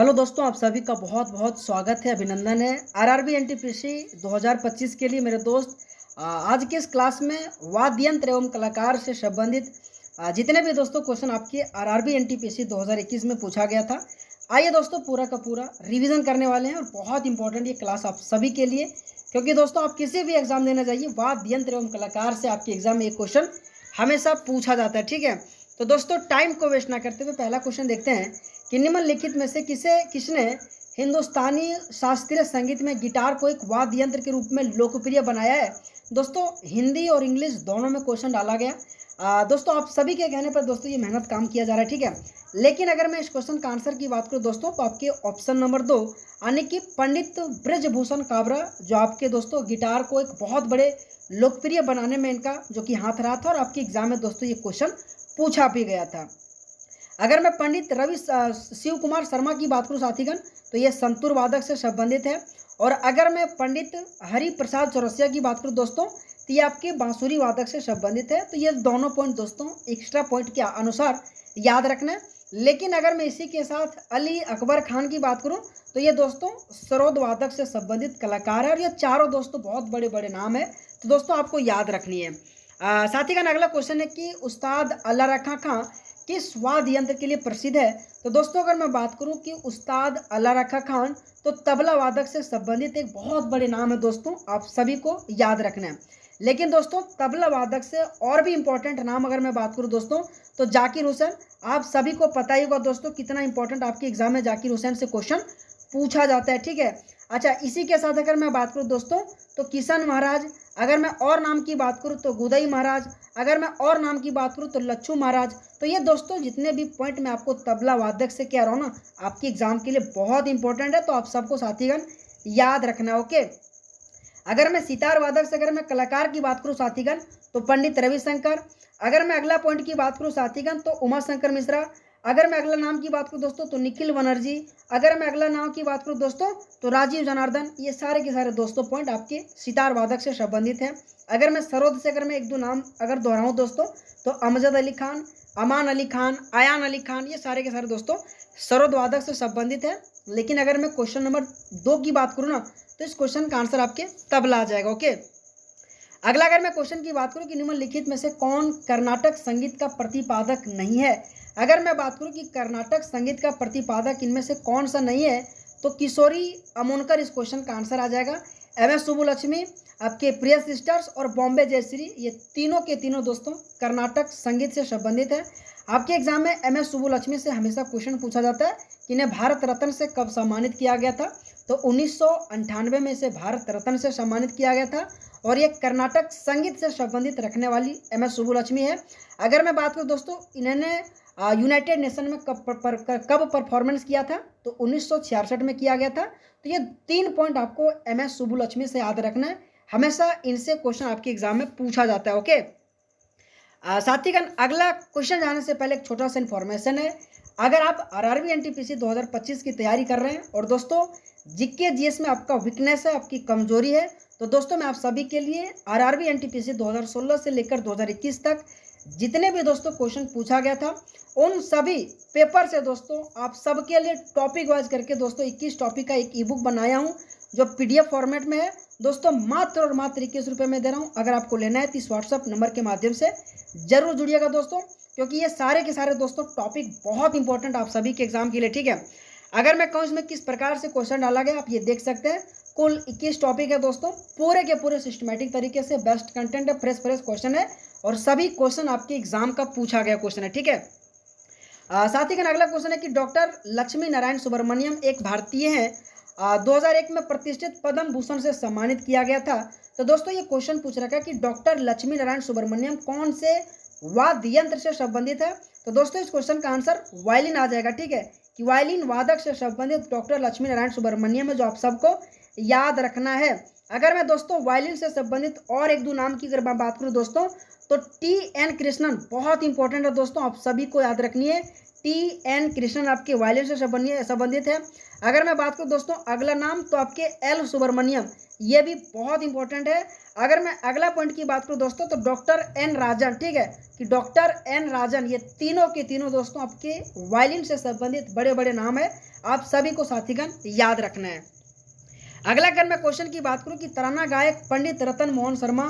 Hello दोस्तों, आप सभी का बहुत बहुत स्वागत है, अभिनंदन है। आरआरबी एनटीपीसी 2025 के लिए मेरे दोस्त आज के इस क्लास में वाद्य यंत्र एवं कलाकार से संबंधित जितने भी दोस्तों क्वेश्चन आपके आरआरबी एनटीपीसी 2021 में पूछा गया था, आइए दोस्तों पूरा का पूरा रिवीजन करने वाले हैं। और बहुत इंपॉर्टेंट ये क्लास आप सभी के लिए, क्योंकि दोस्तों आप किसी भी एग्जाम देने जाइए, वाद्य यंत्र एवं कलाकार से आपके एग्जाम में एक क्वेश्चन हमेशा पूछा जाता है। ठीक है, तो दोस्तों टाइम को वेस्ट ना करते हुए पहला क्वेश्चन देखते हैं कि निम्नलिखित में से किसने हिंदुस्तानी शास्त्रीय संगीत में गिटार को एक वाद्य यंत्र के रूप में लोकप्रिय बनाया है। दोस्तों हिंदी और इंग्लिश दोनों में क्वेश्चन डाला गया। दोस्तों आप सभी के कहने पर दोस्तों ये मेहनत काम किया जा रहा है। ठीक है, लेकिन अगर मैं इस क्वेश्चन का आंसर की बात करूँ दोस्तों, तो आपके ऑप्शन नंबर 2 यानी कि पंडित ब्रजभूषण काबरा, जो आपके दोस्तों गिटार को एक बहुत बड़े लोकप्रिय बनाने में इनका जो कि हाथ रहा था, और आपके एग्जाम में दोस्तों ये क्वेश्चन पूछा भी गया था। अगर मैं पंडित रवि शिव कुमार शर्मा की बात करूं साथीगण, तो ये संतूर वादक से संबंधित है। और अगर मैं पंडित हरि प्रसाद चौरसिया की बात करूं दोस्तों, तो ये आपके बांसुरी वादक से संबंधित है। तो ये दोनों पॉइंट दोस्तों एक्स्ट्रा पॉइंट के अनुसार याद रखना है। लेकिन अगर मैं इसी के साथ अली अकबर खान की बात करूं, तो ये दोस्तों सरोद वादक से संबंधित कलाकार है, और ये चारों दोस्तों बहुत बड़े बड़े नाम है, तो दोस्तों आपको याद रखनी है। साथीगण अगला क्वेश्चन है कि उस्ताद अल्लाह रखा खां किस वाद्य यंत्र के लिए प्रसिद्ध है। तो दोस्तों अगर मैं बात करूं कि उस्ताद अल्लाह रखा खान, तो तबला वादक से संबंधित एक बहुत बड़े नाम है दोस्तों, आप सभी को याद रखना है। लेकिन दोस्तों तबला वादक से और भी इंपॉर्टेंट नाम अगर मैं बात करूं दोस्तों, तो जाकिर हुसैन। आप सभी को पता ही होगा दोस्तों कितना इंपॉर्टेंट आपके एग्जाम में जाकिर हुसैन से क्वेश्चन पूछा जाता है। ठीक है, अच्छा इसी के साथ अगर मैं बात करूं दोस्तों, तो किशन महाराज। अगर मैं और नाम की बात करूं तो गुदई महाराज। अगर मैं और नाम की बात करूं तो लच्छू महाराज। तो ये दोस्तों जितने भी पॉइंट मैं आपको तबला वादक से कह रहा हूं ना, आपकी एग्जाम के लिए बहुत इंपॉर्टेंट है, तो आप सबको साथीगण याद रखना। ओके, अगर मैं सितार वादक से अगर मैं कलाकार की बात करूं साथीगण, तो पंडित रविशंकर। अगर मैं अगला पॉइंट की बात करूं साथीगण, तो उमा शंकर मिश्रा। अगर मैं अगला नाम की बात करूं दोस्तों, तो निखिल बनर्जी। अगर मैं अगला नाम की बात करूं दोस्तों, तो राजीव जनार्दन। ये सारे के सारे दोस्तों पॉइंट आपके सितार वादक से संबंधित हैं। अगर मैं सरोद से अगर मैं एक दो नाम अगर दोहराऊं दोस्तों, तो अमजद अली खान, अमान अली खान, आयान अली खान, ये सारे के सारे दोस्तों सरोद वादक से संबंधित है। लेकिन अगर मैं क्वेश्चन नंबर 2 की बात करूं ना, तो इस क्वेश्चन का आंसर आपके तबला आ जाएगा। ओके, अगला अगर मैं क्वेश्चन की बात करूं कि निम्नलिखित में से कौन कर्नाटक संगीत का प्रतिपादक नहीं है। अगर मैं बात करूं कि कर्नाटक संगीत का प्रतिपादक इनमें से कौन सा नहीं है, तो किशोरी अमोनकर इस क्वेश्चन का आंसर आ जाएगा। एमएस सुब्बुलक्ष्मी, आपके प्रिय सिस्टर्स और बॉम्बे जयश्री, ये तीनों के तीनों दोस्तों कर्नाटक संगीत से संबंधित है। आपके एग्जाम में एमएस सुब्बुलक्ष्मी से हमेशा क्वेश्चन पूछा जाता है कि इन्हें भारत रत्न से कब सम्मानित किया गया था। तो 1998 में इसे भारत रत्न से सम्मानित किया गया था, और ये कर्नाटक संगीत से संबंधित रखने वाली एमएस सुब्बुलक्ष्मी है। अगर मैं बात करूं दोस्तों, इन्होंने यूनाइटेड नेशन में कब परफॉर्मेंस किया था, तो 1966 में किया गया था। तो ये 3 पॉइंट आपको एमएस सुब्बुलक्ष्मी से याद रखना है, हमेशा इनसे क्वेश्चन आपके एग्जाम में पूछा जाता है। ओके, साथीगण अगला क्वेश्चन जाने से पहले एक छोटा सा इन्फॉर्मेशन है। अगर आप आरआरबी एनटीपीसी 2025 की तैयारी कर रहे हैं, और दोस्तों जीके जीएस में आपका वीकनेस है, आपकी कमजोरी है, तो दोस्तों मैं आप सभी के लिए आरआरबी एनटीपीसी 2016 से लेकर 2021 तक जितने भी दोस्तों क्वेश्चन पूछा गया था, उन सभी पेपर से दोस्तों आप सबके लिए टॉपिक वाइज करके दोस्तों 21 टॉपिक का एक ई बुक बनाया हूं, जो पीडीएफ फॉर्मेट में है दोस्तों। मात्र और मात्र 21 रुपये में दे रहा हूं। अगर आपको लेना है तो इस व्हाट्सअप नंबर के माध्यम से जरूर जुड़िएगा दोस्तों, क्योंकि ये सारे के सारे दोस्तों टॉपिक बहुत इंपॉर्टेंट आप सभी के एग्जाम के लिए। ठीक है, अगर मैं कहूँ इसमें किस प्रकार से क्वेश्चन डाला गया, आप ये देख सकते हैं। कुल 21 टॉपिक है दोस्तों, पूरे के पूरे सिस्टमेटिक तरीके से बेस्ट कंटेंट है, फ्रेश क्वेश्चन है, और सभी क्वेश्चन आपके एग्जाम का पूछा गया क्वेश्चन है। ठीक है, साथ ही अगला क्वेश्चन है कि डॉक्टर लक्ष्मी नारायण सुब्रमण्यम एक भारतीय हैं, 2001 में प्रतिष्ठित पद्म भूषण से सम्मानित किया गया था। तो दोस्तों ये क्वेश्चन पूछ रखा है कि डॉक्टर लक्ष्मी नारायण सुब्रमण्यम कौन से वाद्य यंत्र से संबंधित है। तो दोस्तों इस क्वेश्चन का आंसर वायलिन आ जाएगा। ठीक है, कि वायलिन वादक से संबंधित डॉक्टर लक्ष्मी नारायण सुब्रमण्यम है, जो आप सबको याद रखना है। अगर मैं दोस्तों वायलिन से संबंधित और एक दो नाम की अगर मैं बात करूं दोस्तों, तो टी.एन. कृष्णन बहुत इंपॉर्टेंट है दोस्तों, आप सभी को याद रखनी है। टी.एन. कृष्णन आपके वायलिन से संबंधित है। अगर मैं बात करूं दोस्तों अगला नाम, तो आपके एल सुब्रमण्यम, ये भी बहुत इंपॉर्टेंट है। अगर मैं अगला पॉइंट की बात करूं दोस्तों, तो डॉक्टर एन राजन, ठीक है, कि डॉक्टर एन राजन, ये तीनों के तीनों दोस्तों आपके वायलिन से संबंधित बड़े बड़े नाम है, आप सभी को साथीगण याद रखना है। अगला अगर मैं क्वेश्चन की बात करूं कि तराना गायक पंडित रतन मोहन शर्मा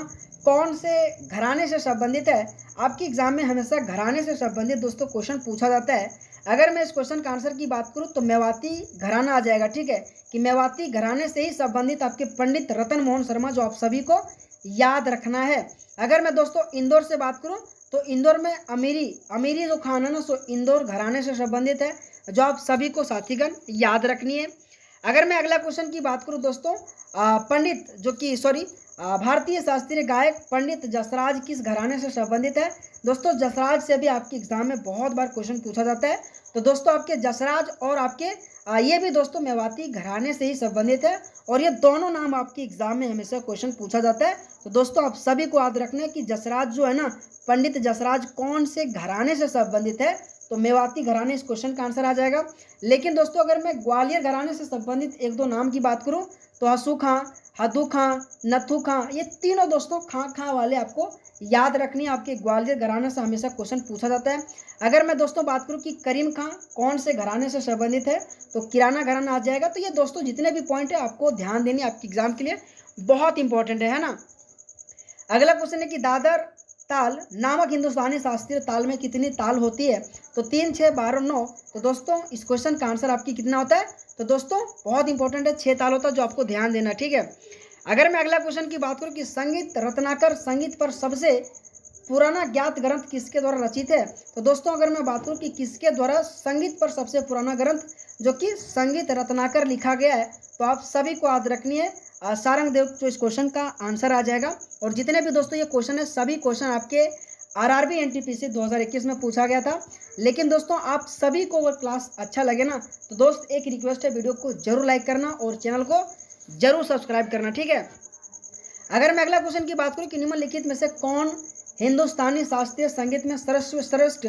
कौन से घराने से संबंधित है, आपकी एग्जाम में हमेशा घराने से संबंधित दोस्तों क्वेश्चन पूछा जाता है। अगर मैं इस क्वेश्चन का आंसर की बात करूं, तो मेवाती घराना आ जाएगा, ठीक है, कि मेवाती घराने से ही संबंधित आपके पंडित रतन मोहन शर्मा, जो आप सभी को याद रखना है। अगर मैं दोस्तों इंदौर से बात करूं, तो इंदौर में अमीरी जो खान है ना, सो इंदौर घराने से संबंधित है, जो आप सभी को साथीगण याद रखनी है। अगर मैं अगला क्वेश्चन की बात करूं दोस्तों, पंडित जो कि भारतीय शास्त्रीय गायक पंडित जसराज किस घराने से संबंधित है। दोस्तों जसराज से भी आपके एग्जाम में बहुत बार क्वेश्चन पूछा जाता है, तो दोस्तों आपके जसराज और आपके ये भी दोस्तों मेवाती घराने से ही संबंधित है, और ये दोनों नाम आपके एग्जाम में हमेशा क्वेश्चन पूछा जाता है। तो दोस्तों आप सभी को याद रखना है कि जसराज जो है ना, पंडित जसराज कौन से घराने से संबंधित है, तो मेवाती घराने इस क्वेश्चन का आंसर आ जाएगा। लेकिन दोस्तों अगर मैं ग्वालियर घराने से संबंधित एक दो नाम की बात करूं, तो हसू खां, हदू खां, नथु खां, ये तीनों दोस्तों खां वाले आपको याद रखनी है, आपके ग्वालियर घराने से हमेशा क्वेश्चन पूछा जाता है। अगर मैं दोस्तों बात करूं कि करीम खां कौन से घराने से संबंधित है, तो किराना घराना आ जाएगा। तो ये दोस्तों जितने भी पॉइंट है आपको ध्यान देनी, आपके एग्जाम के लिए बहुत इंपॉर्टेंट है ना। अगला क्वेश्चन है कि दादर ताल नामक हिंदुस्तानी शास्त्रीय ताल में कितनी ताल होती है, तो 3, 6, 12, 9। तो दोस्तों इस क्वेश्चन का आंसर आपकी कितना होता है, तो दोस्तों बहुत इंपॉर्टेंट है, 6 ताल होता है, जो आपको ध्यान देना, ठीक है। अगर मैं अगला क्वेश्चन की बात करूं कि संगीत रत्नाकर संगीत पर सबसे पुराना ज्ञात ग्रंथ किसके द्वारा रचित है, तो दोस्तों अगर मैं बात करूं कि किसके द्वारा संगीत पर सबसे पुराना ग्रंथ जो कि संगीत रत्नाकर लिखा गया है, तो आप सभी को याद रखनी है सारंगदेव, जो इस क्वेश्चन का आंसर आ जाएगा। और जितने भी दोस्तों ये क्वेश्चन है, सभी क्वेश्चन आपके आरआरबी एनटीपीसी 2021 में पूछा गया था। लेकिन दोस्तों आप सभी को अगर क्लास अच्छा लगे ना, तो दोस्त एक रिक्वेस्ट है, वीडियो को जरूर लाइक करना और चैनल को जरूर सब्सक्राइब करना, ठीक है। अगर मैं अगला क्वेश्चन की बात करूं कि निम्नलिखित में से कौन हिंदुस्तानी शास्त्रीय संगीत में सर्वश्रेष्ठ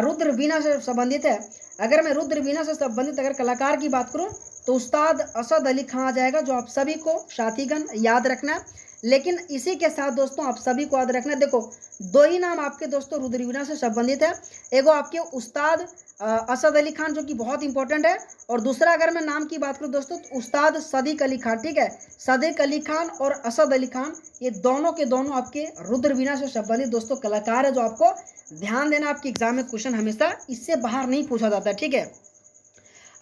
रुद्र वीणा से संबंधित है। अगर मैं रुद्र वीणा से संबंधित अगर कलाकार की बात करूं, तो उस्ताद असद अली खां आ जाएगा, जो आप सभी को साथीगण याद रखना है। लेकिन इसी के साथ दोस्तों आप सभी को याद रखना है, देखो 2 ही नाम आपके दोस्तों रुद्र वीणा से संबंधित है, एगो आपके उस्ताद असद अली खान, जो कि बहुत इंपॉर्टेंट है, और दूसरा अगर मैं नाम की बात करूं दोस्तों, तो उस्ताद सदीक अली खान, ठीक है। सदीक अली खान और असद अली खान, ये दोनों के दोनों आपके रुद्र वीणा से संबंधित दोस्तों कलाकार है, जो आपको ध्यान देना, आपके एग्जाम में क्वेश्चन हमेशा इससे बाहर नहीं पूछा जाता, ठीक है।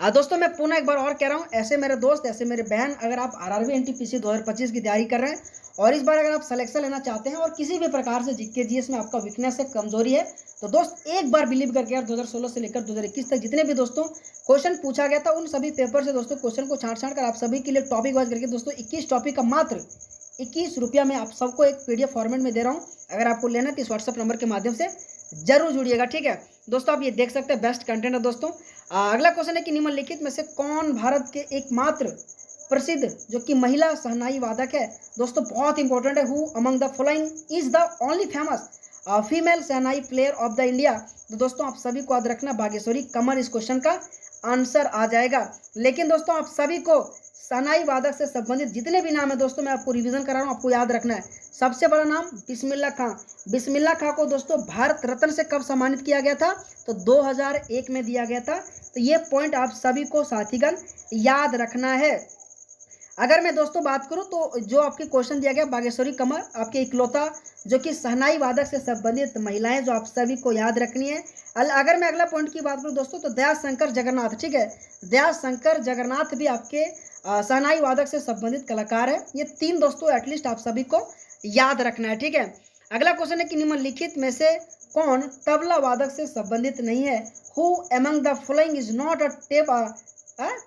दोस्तों मैं पुनः एक बार और कह रहा हूँ, ऐसे मेरे दोस्त, ऐसे मेरे बहन, अगर आप आरआरबी एनटीपीसी 2025 की तैयारी कर रहे हैं और इस बार अगर आप सिलेक्शन लेना चाहते हैं और किसी भी प्रकार से जीके जीएस में आपका वीकनेस है, कमजोरी है, तो दोस्त एक बार बिलीव करके यार 2016 से लेकर 2021 तक जितने भी दोस्तों क्वेश्चन पूछा गया था, उन सभी पेपर से दोस्तों क्वेश्चन को छांट कर आप सभी के लिए टॉपिक वाइज करके दोस्तों 21 टॉपिक का मात्र 21 रुपया में आप सबको एक पीडीएफ फॉर्मेट में दे रहा हूँ। अगर आपको लेना है तो इस व्हाट्सएप नंबर के माध्यम से जरूर जुड़िएगा, ठीक है दोस्तों। आप ये देख सकते हैं, बेस्ट कंटेंट है दोस्तों। अगला क्वेश्चन है कि निम्नलिखित में से कौन भारत के एकमात्र प्रसिद्ध जो कि महिला शहनाई वादक है। दोस्तों बहुत इंपॉर्टेंट है, who among the following is the only famous female shehnai player of the India. तो दोस्तों आप सभी को याद रखना, बागेश्वरी कमर इस क्वेश्चन का आंसर आ जाएगा। लेकिन दोस्तों आप सभी को शहनाई वादक से संबंधित जितने भी नाम है दोस्तों, मैं आपको रिवीजन करा रहा हूँ, आपको याद रखना है। सबसे बड़ा नाम बिस्मिल्लाह खां। बिस्मिल्लाह खां को दोस्तों भारत रत्न से कब सम्मानित किया गया था, तो 2001 में दिया गया था। तो ये पॉइंट आप सभी को साथीगण याद रखना है। अगर मैं दोस्तों बात करूं तो जो आपके क्वेश्चन दिया गया, बागेश्वरी कमर आपके इकलौता जो कि शहनाई वादक से संबंधित महिलाएं, जो आप सभी को याद रखनी है। अगर मैं अगला पॉइंट की बात करूं दोस्तों, तो दयाशंकर जगन्नाथ, ठीक है, दयाशंकर जगन्नाथ भी आपके शहनाई वादक से संबंधित कलाकार है। ये 3 दोस्तों एटलीस्ट आप सभी को याद रखना है, ठीक है। अगला क्वेश्चन है कि निम्नलिखित में से कौन तबला वादक से संबंधित नहीं है। Who among the following is not a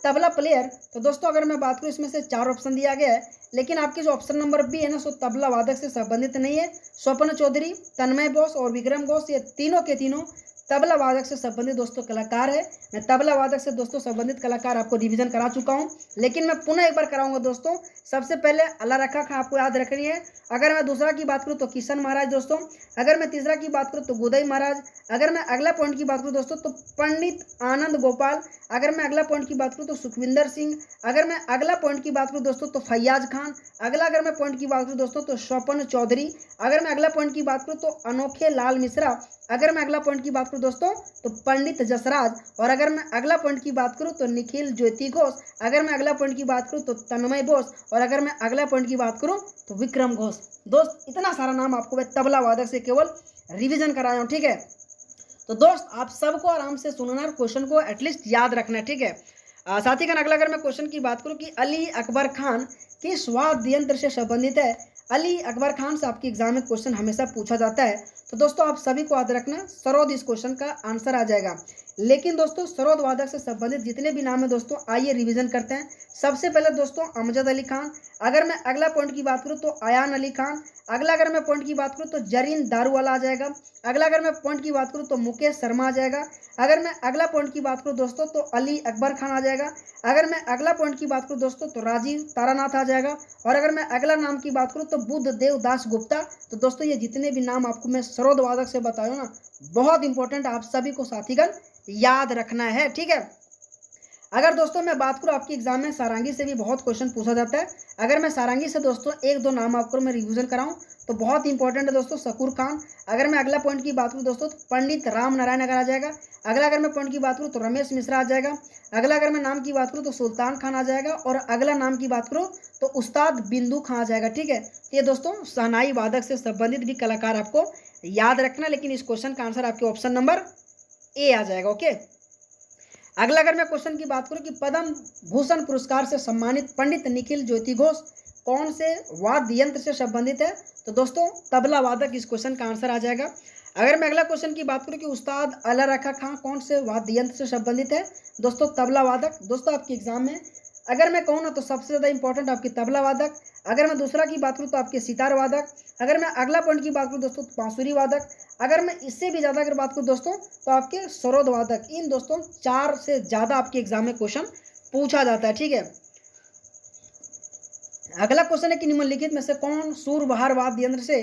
tabla player. तो दोस्तों अगर मैं बात करूं, इसमें से 4 ऑप्शन दिया गया है, लेकिन आपके जो ऑप्शन नंबर बी है ना, सो तबला वादक से संबंधित नहीं है। स्वप्न चौधरी, तन्मय बोस और विक्रम घोष, ये तीनों के तीनों तबला वादक से संबंधित दोस्तों कलाकार है। मैं तबला वादक से दोस्तों संबंधित कलाकार आपको रिवीजन करा चुका हूं, लेकिन मैं पुनः एक बार कराऊंगा दोस्तों। सबसे पहले अल्लाह रखा खां आपको याद रखनी है। अगर मैं दूसरा की बात करूं तो किशन महाराज दोस्तों। अगर मैं तीसरा की बात करूं तो गोदई महाराज। अगर मैं अगला पॉइंट की बात करूं दोस्तों तो पंडित आनंद गोपाल। अगर मैं अगला पॉइंट की बात करूं तो सुखविंदर सिंह। अगर मैं अगला पॉइंट की बात करूं दोस्तों तो फैयाज खान। अगर मैं पॉइंट की बात करूं दोस्तों तो स्वपन चौधरी। अगर मैं अगला पॉइंट की बात करूं तो अनोखे लाल मिश्रा। अगर मैं अगला पॉइंट की बात करूं दोस्तों तो पंडित जसराज। और अगर मैं अगला पॉइंट की बात करूं तो निखिल ज्योति घोष। अगर मैं अगला पॉइंट की बात करूं तो तन्मय बोस। और अगर मैं अगला पॉइंट की बात करूं तो विक्रम घोष। दोस्त इतना सारा नाम आपको मैं तबला वादक से केवल रिवीजन कराया हूं, ठीक है। तो दोस्त आप सबको आराम से सुनना और क्वेश्चन को एटलीस्ट याद रखना है, ठीक है। साथ ही अगला अगर मैं क्वेश्चन की बात करूं कि अली अकबर खान किस वाद्य यंत्र से संबंधित है। अली अकबर खान से आपके एग्जाम में क्वेश्चन हमेशा पूछा जाता है। तो दोस्तों आप सभी को याद रखना, सरोद इस क्वेश्चन का आंसर आ जाएगा। लेकिन दोस्तों सरोद वादक से संबंधित जितने भी नाम है दोस्तों, आइए रिवीजन करते हैं। सबसे पहले दोस्तों अमजद अली खान। अगर मैं अगला पॉइंट की बात करूं तो अयान अली खान। अगला अगर मैं पॉइंट की बात करूं तो जरीन दारूवाला आ जाएगा। अगला अगर मैं पॉइंट की बात करूं तो मुकेश शर्मा आ जाएगा। अगर मैं अगला पॉइंट की बात करूं दोस्तों तो अली अकबर खान आ जाएगा। अगर मैं अगला पॉइंट की बात करूं दोस्तों तो राजीव तारानाथ आ जाएगा। और अगर मैं अगला नाम की बात करूं तो बुद्ध देव दास गुप्ता। तो दोस्तों ये जितने भी नाम आपको मैं सरोद वादक से बताया ना, बहुत इंपॉर्टेंट, आप सभी को साथीगण याद रखना है, ठीक है। अगर दोस्तों मैं बात करूं आपके एग्जाम में सारंगी से भी बहुत क्वेश्चन पूछा जाता है। अगर मैं सारंगी से दोस्तों एक दो नाम आपको मैं रिवीजन कराऊं तो बहुत इंपॉर्टेंट है दोस्तों शकूर खान। अगर मैं अगला पॉइंट की बात करूं दोस्तों तो पंडित राम नारायण अगर आ जाएगा। अगला अगर मैं पॉइंट की बात करूं तो रमेश मिश्रा आ जाएगा। अगला अगर मैं नाम की बात करूं तो सुल्तान खान आ जाएगा। और अगला नाम की बात करूं तो उस्ताद बिंदु खान आ जाएगा, ठीक है। ये दोस्तों शहनाई वादक से संबंधित भी कलाकार आपको याद रखना, लेकिन इस क्वेश्चन का आंसर आपके ऑप्शन नंबर ए आ जाएगा, ओके। अगला अगर मैं क्वेश्चन की बात करूं कि पद्म भूषण पुरस्कार से सम्मानित पंडित निखिल ज्योति घोष कौन से वाद्य यंत्र से संबंधित है। तो दोस्तों तबला वादक इस क्वेश्चन का आंसर आ जाएगा। अगर मैं अगला क्वेश्चन की बात करूं कि उस्ताद अला रखा खां कौन से वाद्य यंत्र से संबंधित है, दोस्तों तबला वादक। दोस्तों आपके एग्जाम में अगर मैं कहूँ ना तो सबसे ज़्यादा इंपॉर्टेंट आपकी तबला वादक। अगर मैं दूसरा की बात करूँ तो आपके सितार वादक। अगर मैं अगला पॉइंट की बात करूँ दोस्तों तो बांसुरी वादक। अगर मैं इससे भी ज़्यादा अगर बात करूँ दोस्तों तो आपके सरोद वादक। इन दोस्तों 4 से ज़्यादा आपके एग्जाम में क्वेश्चन पूछा जाता है, ठीक है। अगला क्वेश्चन है कि निम्नलिखित में से कौन सूरबहार वाद्य यंत्र से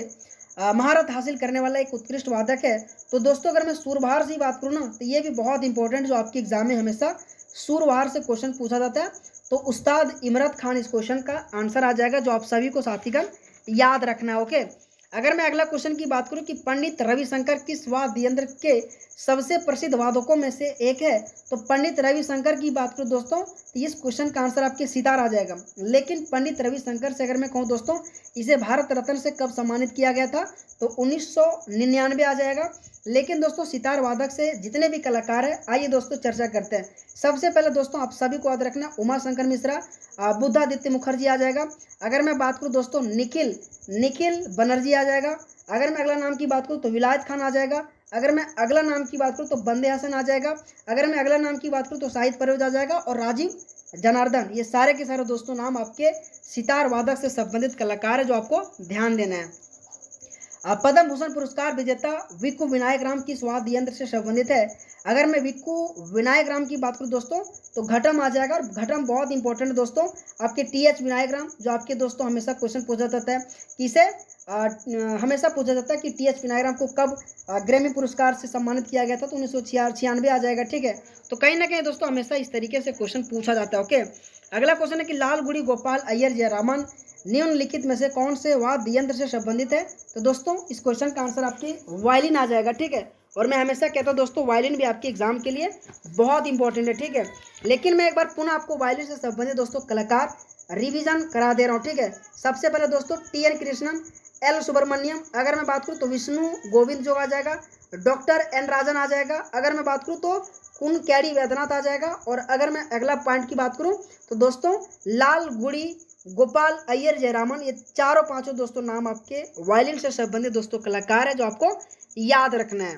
महारत हासिल करने वाला एक उत्कृष्ट वादक है। तो दोस्तों अगर मैं सूरबहार से बात करूँ ना तो ये भी बहुत इंपॉर्टेंट, जो आपके एग्जाम में हमेशा सूरबहार से क्वेश्चन पूछा जाता है। तो उस्ताद इमरत खान इस क्वेश्चन का आंसर आ जाएगा, जो आप सभी को साथीगण याद रखना है, ओके। अगर मैं अगला क्वेश्चन की बात करूं कि पंडित रविशंकर किस वाद्य यंत्र के सबसे प्रसिद्ध वादकों में से एक है। तो पंडित रविशंकर की बात करूं दोस्तों तो इस क्वेश्चन का आंसर आपके सितार आ जाएगा। लेकिन पंडित रविशंकर से अगर मैं कहूं दोस्तों, इसे भारत रत्न से कब सम्मानित किया गया था, तो 1999 आ जाएगा। लेकिन दोस्तों सितार वादक से जितने भी कलाकार हैं, आइए दोस्तों चर्चा करते हैं। सबसे पहले दोस्तों आप सभी को याद रखना, उमा शंकर मिश्रा, बुद्धादित्य मुखर्जी आ जाएगा। अगर मैं बात करूं दोस्तों निखिल बनर्जी आ जाएगा। अगर मैं अगला नाम की बात करूं तो विलायत खान आ जाएगा। अगर मैं अगला नाम की बात करूं तो बंदे हसन आ जाएगा। अगर मैं अगला नाम की बात करूं तो शाहिद परवेज आ जाएगा और राजीव जनार्दन। ये सारे के सारे दोस्तों नाम आपके सितार वादक से संबंधित कलाकार है, जो आपको ध्यान देना है। पद्म भूषण पुरस्कार विजेता विक्कू विनायक राम किस वाद्य यंत्र से संबंधित है। अगर मैं विक्कू विनायक राम की बात करूं दोस्तों तो घटम आ जाएगा। और घटम बहुत इंपॉर्टेंट है दोस्तों, आपके TH विनायक राम, जो आपके दोस्तों हमेशा क्वेश्चन पूछा जाता है किसे हमेशा पूछा जाता है कि TH विनायक राम को कब ग्रैमी पुरस्कार से सम्मानित किया गया था। तो 1996 आ जाएगा, ठीक है। तो कहीं ना कहीं दोस्तों हमेशा इस तरीके से क्वेश्चन पूछा जाता है, ओके। अगला क्वेश्चन है कि लालगुड़ी गोपाल अय्यर जयरामन निम्नलिखित में से कौन से वाद्य यंत्र से संबंधित है। तो दोस्तों इस क्वेश्चन का आंसर आपकी वायलिन आ जाएगा, ठीक है। और मैं हमेशा कहता हूँ दोस्तों वायलिन भी आपके एग्जाम के लिए बहुत इंपॉर्टेंट है, ठीक है। लेकिन मैं एक बार पुनः आपको वायलिन से संबंधित दोस्तों कलाकार रिवीजन करा दे रहा हूँ, ठीक है। सबसे पहले दोस्तों TN कृष्णन, L सुब्रमण्यम। अगर मैं बात करूँ तो विष्णु गोविंद जो आ जाएगा। डॉक्टर N राजन आ जाएगा। अगर मैं बात करूँ तो कुन कैडी वैद्यनाथ आ जाएगा। और अगर मैं अगला पॉइंट की बात करूँ तो दोस्तों लालगुड़ी गोपाल अय्यर जयरामन। ये चारों पांचों दोस्तों नाम आपके वायलिन से संबंधित दोस्तों कलाकार है, जो आपको याद रखना है।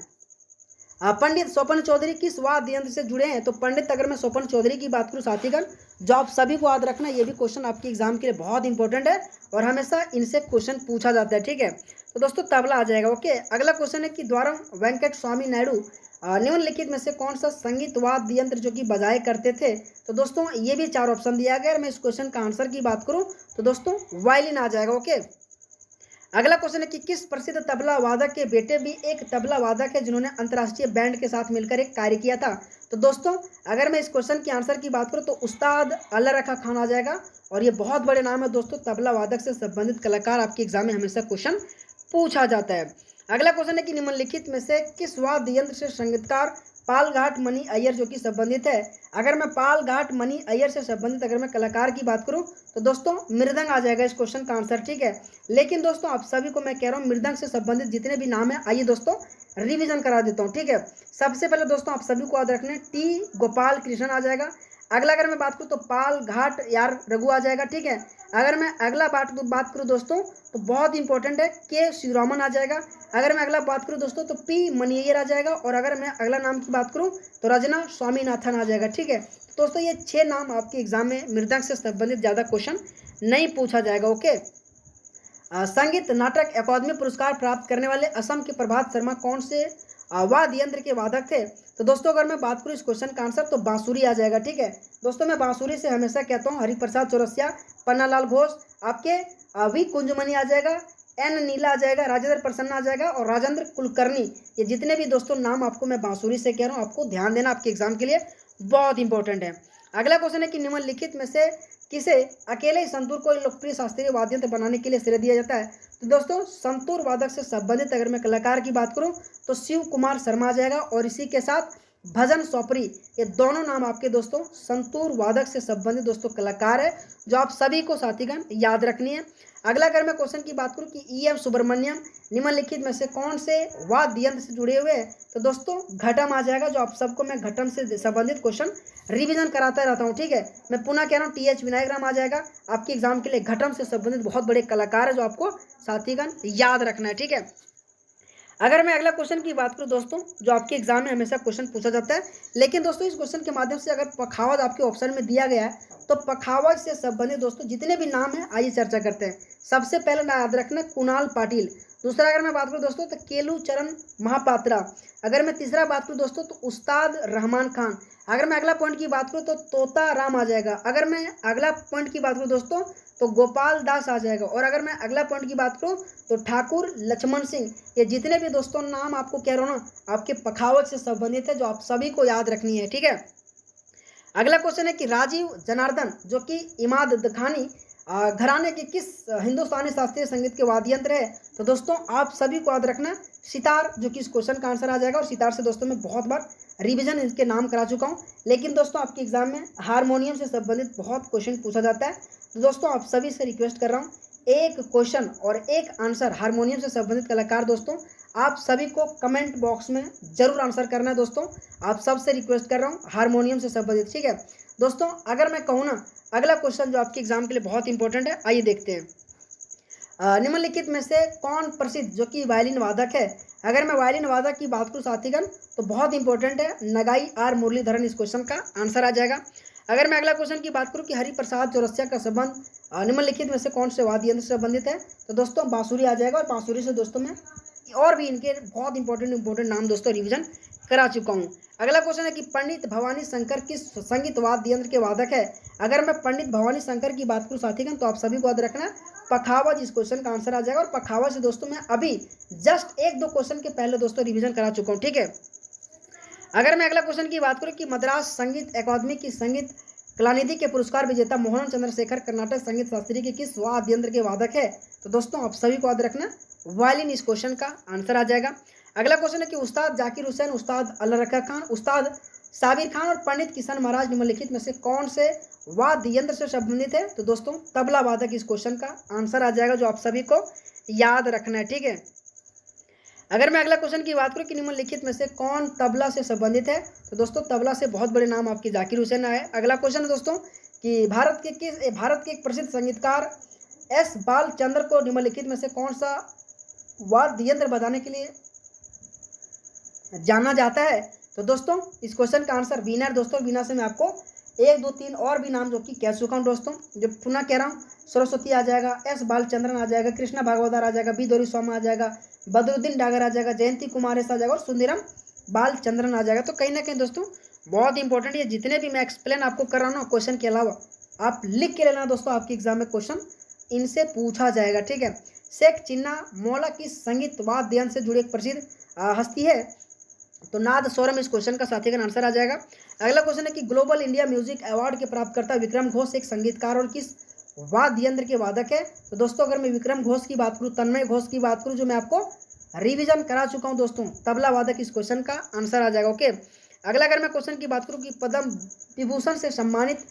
पंडित स्वपन चौधरी किस वाद्य यंत्र से जुड़े हैं। तो पंडित अगर मैं स्वपन चौधरी की बात करूं साथीगण, जो आप सभी को याद रखना, ये भी क्वेश्चन आपके एग्जाम के लिए बहुत इंपॉर्टेंट है और हमेशा इनसे क्वेश्चन पूछा जाता है, ठीक है। तो दोस्तों तबला आ जाएगा, ओके। अगला क्वेश्चन है कि द्वारम वेंकट स्वामी नायडू निम्नलिखित में से कौन सा संगीत वाद्य यंत्र जो कि बजाए करते थे? तो दोस्तों ये भी 4 ऑप्शन दिया गया है। मैं इस क्वेश्चन का आंसर की बात करूं तो दोस्तों वायलिन आ जाएगा। ओके, अगला क्वेश्चन है कि किस प्रसिद्ध तबला वादक के बेटे भी एक तबला वादक है जिन्होंने अंतर्राष्ट्रीय बैंड के साथ मिलकर एक कार्य किया था? तो दोस्तों अगर मैं इस क्वेश्चन की आंसर की बात करूं तो उस्ताद अल्लाह रखा खान आ जाएगा, और ये बहुत बड़े नाम है दोस्तों। तबला वादक से संबंधित कलाकार आपके एग्जाम में हमेशा क्वेश्चन पूछा जाता है। अगला क्वेश्चन है कि निम्नलिखित में से किस वाद्य यंत्र से संगीतकार पालघाट मणि अय्यर जो कि संबंधित है? अगर मैं पालघाट मणि अय्यर से संबंधित अगर मैं कलाकार की बात करूं तो दोस्तों मृदंग आ जाएगा इस क्वेश्चन का आंसर, ठीक है। लेकिन दोस्तों आप सभी को मैं कह रहा हूं मृदंग से संबंधित जितने भी नाम है आइए दोस्तों रिवीजन करा देता हूं, ठीक है। सबसे पहले दोस्तों आप सभी को याद रखना टी गोपाल कृष्ण आ जाएगा। अगला अगर मैं बात करूँ तो पाल घाट यार रघु आ जाएगा, ठीक है। अगर मैं अगला बात करूँ दोस्तों तो बहुत इंपॉर्टेंट है के शिवरामन आ जाएगा। अगर मैं अगला बात करूँ दोस्तों तो पी मनियर आ जाएगा, और अगर मैं अगला नाम की बात करूँ तो रजना स्वामीनाथन आ जाएगा, ठीक है। दोस्तों ये 6 नाम आपके एग्जाम में मृदंग से संबंधित ज़्यादा क्वेश्चन नहीं पूछा जाएगा। ओके, संगीत नाटक अकादमी पुरस्कार प्राप्त करने वाले असम के प्रभात शर्मा कौन से वाद्य यंत्र के वादक थे? तो दोस्तों अगर मैं बात करूं इस क्वेश्चन का आंसर तो बांसुरी आ जाएगा, ठीक है। दोस्तों मैं बांसुरी से हमेशा कहता हूं हरिप्रसाद चौरसिया, पन्नालाल घोष, आपके वी कुंजमणि आ जाएगा, एन नीला आ जाएगा, राजेंद्र प्रसन्न आ जाएगा, और राजेंद्र कुलकर्णी। ये जितने भी दोस्तों नाम आपको मैं बांसुरी से कह रहा हूँ, आपको ध्यान देना, आपके एग्जाम के लिए बहुत इंपॉर्टेंट है। अगला क्वेश्चन है कि निम्नलिखित में से किसे अकेले ही संतूर को लोकप्रिय शास्त्रीय वाद्य यंत्र बनाने के लिए श्रेय दिया जाता है? तो दोस्तों संतूर वादक से संबंधित अगर मैं कलाकार की बात करूं तो शिव कुमार शर्मा आ जाएगा, और इसी के साथ भजन सोपरी, ये दोनों नाम आपके दोस्तों संतूर वादक से संबंधित दोस्तों कलाकार है जो आप सभी को साथीगण याद रखनी है। अगला अगर मैं क्वेश्चन की बात करूं कि ई एम सुब्रमण्यम निम्नलिखित में से कौन से वाद्य यंत्र से जुड़े हुए हैं? तो दोस्तों घटम आ जाएगा, जो आप सबको मैं घटम से संबंधित क्वेश्चन रिवीजन कराता रहता हूं, ठीक है। मैं पुनः कह रहा हूँ टी एच विनायक राम आ जाएगा आपके एग्जाम के लिए। घटम से संबंधित बहुत बड़े कलाकार है जो आपको साथीगण याद रखना है, ठीक है। अगर मैं अगला क्वेश्चन की बात करूं दोस्तों जो आपके एग्जाम में हमेशा क्वेश्चन पूछा जाता है, लेकिन दोस्तों इस क्वेश्चन के माध्यम से अगर पखावज आपके ऑप्शन में दिया गया है तो पखावज से संबंधित दोस्तों जितने भी नाम हैं आइए चर्चा करते हैं। सबसे पहले ना याद रखना कुणाल पाटिल। दूसरा अगर मैं बात करूं दोस्तों तो केलू चरण महापात्रा। अगर मैं तीसरा बात करूं दोस्तों तो उस्ताद रहमान खान। अगर मैं अगला पॉइंट की बात करूं तो तोता राम आ जाएगा। अगर मैं अगला पॉइंट की बात करूं दोस्तों तो गोपाल दास आ जाएगा, और अगर मैं अगला पॉइंट की बात करूं तो ठाकुर लक्ष्मण सिंह। ये जितने भी दोस्तों नाम आपको कह रहा हूं ना आपके पखावज से संबंधित है जो आप सभी को याद रखनी है, ठीक है। अगला क्वेश्चन है कि राजीव जनार्दन जो कि इमाद दखानी घराने के किस हिंदुस्तानी शास्त्रीय संगीत के वाद्य यंत्र है? तो दोस्तों आप सभी को याद रखना सितार जो कि इस क्वेश्चन का आंसर आ जाएगा, और सितार से दोस्तों मैं बहुत बार रिवीजन इनके नाम करा चुका हूं। लेकिन दोस्तों आपके एग्जाम में हारमोनियम से संबंधित बहुत क्वेश्चन पूछा जाता है, तो दोस्तों आप सभी से रिक्वेस्ट कर रहा हूँ एक क्वेश्चन और एक आंसर हारमोनियम से संबंधित कलाकार दोस्तों आप सभी को कमेंट बॉक्स में जरूर आंसर करना है। दोस्तों आप सबसे रिक्वेस्ट कर रहा हूँ हारमोनियम से संबंधित, ठीक है। दोस्तों अगर मैं कहूँ ना अगला क्वेश्चन जो आपके एग्जाम के लिए बहुत इंपॉर्टेंट है, आइए देखते हैं। निम्नलिखित में से कौन प्रसिद्ध जो कि वायलिन वादक है? अगर मैं वायलिन वादक की बात करूँ साथीगण तो बहुत इंपॉर्टेंट है नगाई आर मुरलीधरन, इस क्वेश्चन का आंसर आ जाएगा। अगर मैं अगला क्वेश्चन की बात करूं कि हरिप्रसाद चौरसिया का संबंध निम्नलिखित में से कौन से वाद्य यंत्र से संबंधित है? तो दोस्तों बांसुरी आ जाएगा, और बांसुरी से दोस्तों मैं और भी इनके बहुत इंपॉर्टेंट नाम दोस्तों रिवीजन करा चुका हूं। अगला क्वेश्चन है कि पंडित भवानी शंकर किस संगीत वाद्य यंत्र के वादक है? अगर मैं पंडित भवानी शंकर की बात करूं साथीगण तो आप सभी को याद रखना पखावज, इस क्वेश्चन का आंसर आ जाएगा, और पखावज से दोस्तों मैं अभी जस्ट 1-2 क्वेश्चन के पहले दोस्तों रिवीजन करा चुका हूँ, ठीक है। अगर मैं अगला क्वेश्चन की बात करूं कि मद्रास संगीत अकादमी की संगीत कलानिधि के पुरस्कार विजेता मोहन चंद्रशेखर कर्नाटक संगीत शास्त्री के किस वाद्य यंत्र के वादक है? तो दोस्तों आप सभी को याद रखना वायलिन, इस क्वेश्चन का आंसर आ जाएगा। अगला क्वेश्चन है कि उस्ताद जाकिर हुसैन, उस्ताद अल्लाह रखा खान, उस्ताद साबिर खान और पंडित किशन महाराज निम्नलिखित में से कौन से वाद्य यंत्र से संबंधित है? तो दोस्तों तबला वादक, इस क्वेश्चन का आंसर आ जाएगा जो आप सभी को याद रखना है, ठीक है। अगर मैं अगला क्वेश्चन की बात करूं कि निम्नलिखित में से कौन तबला से संबंधित है? तो दोस्तों तबला से बहुत बड़े नाम आपके जाकिर हुसैन आए। अगला क्वेश्चन है दोस्तों कि भारत के एक प्रसिद्ध संगीतकार एस बालचंद्र को निम्नलिखित में से कौन सा वाद्य यंत्र बजाने के लिए जाना जाता है? तो दोस्तों इस क्वेश्चन का आंसर वीणा है। दोस्तों वीणा से मैं आपको 1, 2, 3 और भी नाम जो कि कह चुका हूँ दोस्तों, जो पुनः कह रहा हूँ सरस्वती आ जाएगा, एस बालचंद्रन आ जाएगा, कृष्णा भागवतार आ जाएगा, बी दोरी स्वामी आ जाएगा, बदरुद्दीन डागर आ जाएगा, जयंती कुमार आ जाएगा और सुंदरम बालचंद्रन आ जाएगा। तो कहीं ना कहीं दोस्तों बहुत इंपॉर्टेंट, ये जितने भी मैं एक्सप्लेन आपको कर रहा हूँ ना क्वेश्चन के अलावा, आप लिख के लेना दोस्तों, आपके एग्जाम में क्वेश्चन इनसे पूछा जाएगा, ठीक है। शेख चिन्ना मौला की संगीत वाद्य यंत्र से जुड़ी एक प्रसिद्ध हस्ती है। तो नाद स्वरम इस क्वेश्चन का साथी का आंसर आ जाएगा। अगला क्वेश्चन है कि ग्लोबल इंडिया म्यूजिक अवार्ड के प्राप्तकर्ता विक्रम घोष एक संगीतकार और किस वाद्य यंत्र के वादक है। तो दोस्तों अगर मैं विक्रम घोष की बात करूं, तन्मय घोष की बात करूं, जो मैं आपको रिवीजन करा चुका हूं दोस्तों, तबला वादक इस क्वेश्चन का आंसर आ जाएगा। ओके, अगला अगर मैं क्वेश्चन की बात करूं कि पद्म विभूषण से सम्मानित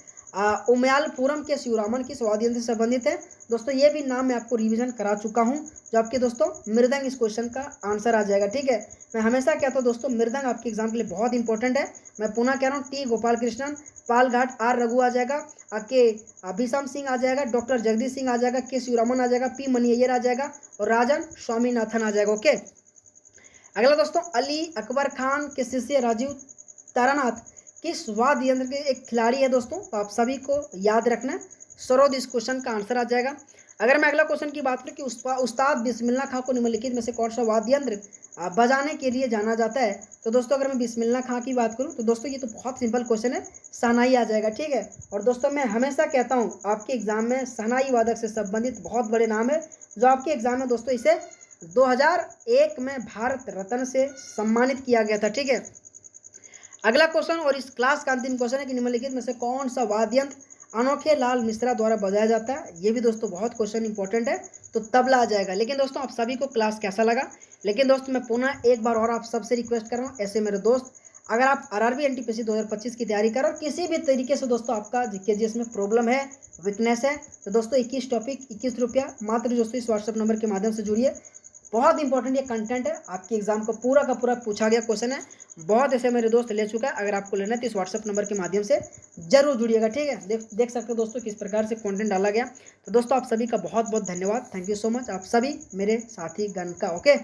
उमयालपुरम के शिवरामन किस वाद्य यंत्र से संबंधित है। दोस्तों ये भी नाम मैं आपको रिवीजन करा चुका हूं, जो आपके दोस्तों मृदंग इस क्वेश्चन का आंसर आ जाएगा, ठीक है। मैं हमेशा कहता हूं दोस्तों मृदंग आपके एग्जाम के लिए बहुत इंपॉर्टेंट है। मैं पुनः कह रहा हूँ, टी गोपाल कृष्णन, पालघाट आर रघु आ जाएगा, के भीषम सिंह आ जाएगा, डॉक्टर जगदीश सिंह आ जाएगा, के शिवरामन आ जाएगा, पी मनी अय्यर आ जाएगा और राजन स्वामीनाथन आ जाएगा। ओके, अगला दोस्तों अली अकबर खान के शिष्य राजीव तारानाथ किस वाद्य यंत्र के एक खिलाड़ी है दोस्तों। तो आप सभी को याद रखना, सरोद इस क्वेश्चन का आंसर आ जाएगा। अगर मैं अगला क्वेश्चन की बात करूं कि उस्ताद बिस्मिल्लाह खां को निम्नलिखित में से कौन सा वाद्य यंत्र बजाने के लिए जाना जाता है। तो दोस्तों अगर मैं बिस्मिल्लाह खां की बात करूं तो दोस्तों ये तो बहुत सिंपल क्वेश्चन है, शहनाई आ जाएगा, ठीक है। और दोस्तों मैं हमेशा कहता हूं आपके एग्जाम में शहनाई वादक से संबंधित बहुत बड़े नाम है, जो आपके एग्जाम में दोस्तों इसे 2001 में भारत रत्न से सम्मानित किया गया था, ठीक है। अगला क्वेश्चन और इस क्लास का अंतिम क्वेश्चन है कि निम्नलिखित में से कौन सा वाद्य यंत्र अनोखे लाल मिश्रा द्वारा बजाया जाता है। ये भी दोस्तों बहुत क्वेश्चन इंपॉर्टेंट है, तो तबला आ जाएगा। लेकिन दोस्तों आप सभी को क्लास कैसा लगा, लेकिन दोस्तों मैं पुनः एक बार और आप सबसे रिक्वेस्ट कर रहा हूँ, ऐसे मेरे दोस्त अगर आप आरआरबी एनटीपीसी 2025 की तैयारी करो, किसी भी तरीके से दोस्तों आपका जीकेजीएस में प्रॉब्लम है, वीकनेस है, तो दोस्तों 21 टॉपिक 21 रुपया मात्र दोस्तों इस व्हाट्सएप नंबर के माध्यम से जुड़िए। बहुत इंपॉर्टेंट ये कंटेंट है, आपके एग्जाम को पूरा का पूरा पूछा गया क्वेश्चन है, बहुत ऐसे मेरे दोस्त ले चुका है। अगर आपको लेना है तो इस व्हाट्सएप नंबर के माध्यम से जरूर जुड़िएगा, ठीक है। देख सकते हो दोस्तों किस प्रकार से कंटेंट डाला गया। तो दोस्तों आप सभी का बहुत बहुत धन्यवाद, थैंक यू सो मच, आप सभी मेरे साथी गण का। ओके।